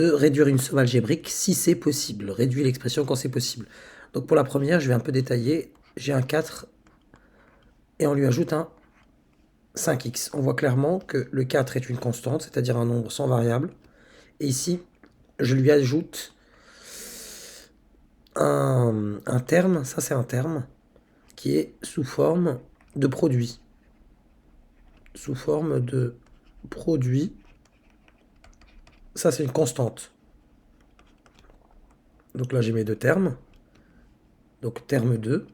de réduire une somme algébrique si c'est possible. Réduis l'expression quand c'est possible. Donc pour la première, je vais un peu détailler. J'ai un 4 et on lui ajoute un 5x. On voit clairement que le 4 est une constante, c'est-à-dire un nombre sans variable. Et ici, je lui ajoute un terme, ça c'est un terme, qui est sous forme de produit. Sous forme de produit. Ça c'est une constante. Donc là j'ai mes deux termes. Donc terme 2,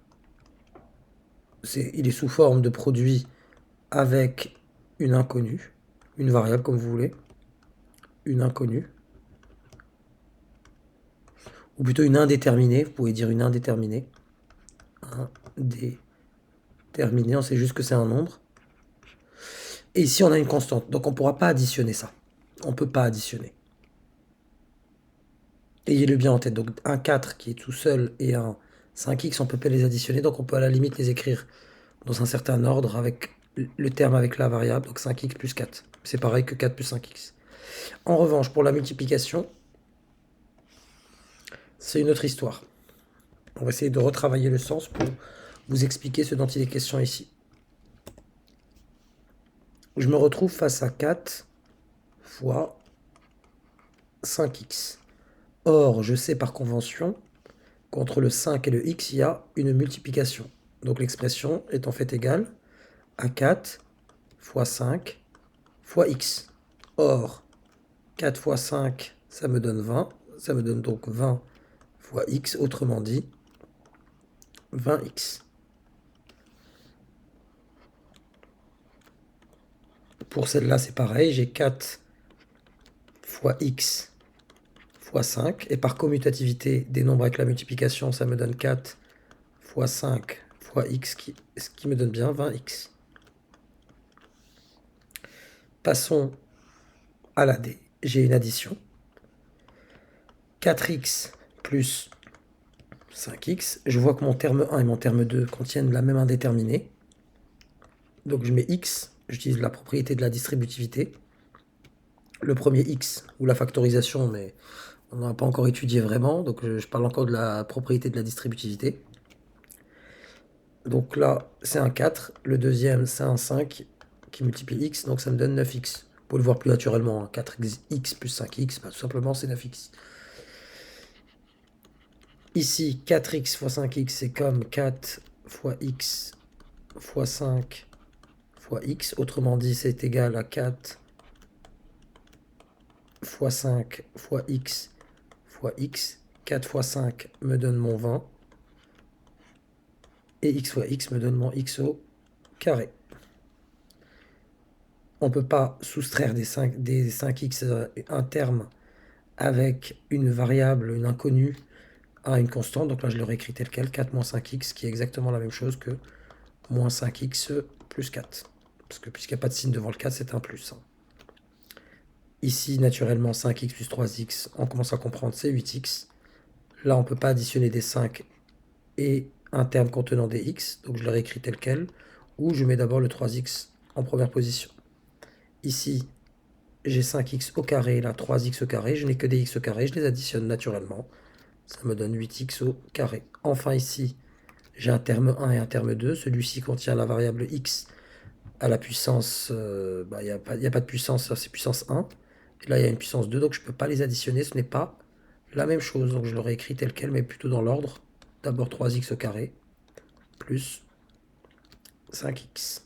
il est sous forme de produit avec une inconnue, une variable comme vous voulez, une inconnue, ou plutôt une indéterminée, vous pouvez dire une indéterminée. Indéterminée, on sait juste que c'est un nombre. Et ici on a une constante, donc on ne pourra pas additionner ça. On ne peut pas additionner. Ayez-le bien en tête, donc un 4 qui est tout seul et un 5x, on ne peut pas les additionner, donc on peut à la limite les écrire dans un certain ordre avec le terme avec la variable, donc 5x plus 4. C'est pareil que 4 plus 5x. En revanche, pour la multiplication, c'est une autre histoire. On va essayer de retravailler le sens pour vous expliquer ce dont il est question ici. Je me retrouve face à 4 fois 5x. Or, je sais par convention qu'entre le 5 et le x, il y a une multiplication. Donc l'expression est en fait égale à 4 fois 5 fois x. Or, 4 fois 5, ça me donne 20. Ça me donne donc 20 fois x, autrement dit 20x. Pour celle-là, c'est pareil, j'ai 4 fois x fois 5. Et par commutativité des nombres avec la multiplication, ça me donne 4 fois 5 fois x, ce qui me donne bien 20x. Passons à la D. J'ai une addition. 4x plus 5x. Je vois que mon terme 1 et mon terme 2 contiennent la même indéterminée. Donc je mets x, j'utilise la propriété de la distributivité. Le premier x, ou la factorisation, mais on n'en a pas encore étudié vraiment, donc je parle encore de la propriété de la distributivité. Donc là, c'est un 4, le deuxième, c'est un 5 qui multiplie x, donc ça me donne 9x. Vous pouvez le voir plus naturellement, hein. 4x plus 5x, bah, tout simplement c'est 9x. Ici, 4x fois 5x, c'est comme 4 fois x fois 5 fois x. Autrement dit, c'est égal à 4 fois 5 fois x fois x. 4 fois 5 me donne mon 20. Et x fois x me donne mon x au carré. On ne peut pas soustraire des 5x un terme avec une variable, une inconnue, à une constante. Donc là, je l'aurais écrit tel quel, 4 moins 5x, qui est exactement la même chose que moins 5x plus 4. Parce que puisqu'il n'y a pas de signe devant le 4, c'est un plus. Ici, naturellement, 5x plus 3x, on commence à comprendre, c'est 8x. Là, on ne peut pas additionner des 5 et un terme contenant des x, donc je l'aurais écrit tel quel, ou je mets d'abord le 3x en première position. Ici, j'ai 5x au carré, là 3x au carré, je n'ai que des x au carré, je les additionne naturellement. Ça me donne 8x au carré. Enfin ici, j'ai un terme 1 et un terme 2. Celui-ci contient la variable x à la puissance... il n'y a pas de puissance, c'est puissance 1. Et là, il y a une puissance 2, donc je ne peux pas les additionner. Ce n'est pas la même chose. Donc je l'aurais écrit tel quel, mais plutôt dans l'ordre. D'abord 3x au carré, plus 5x.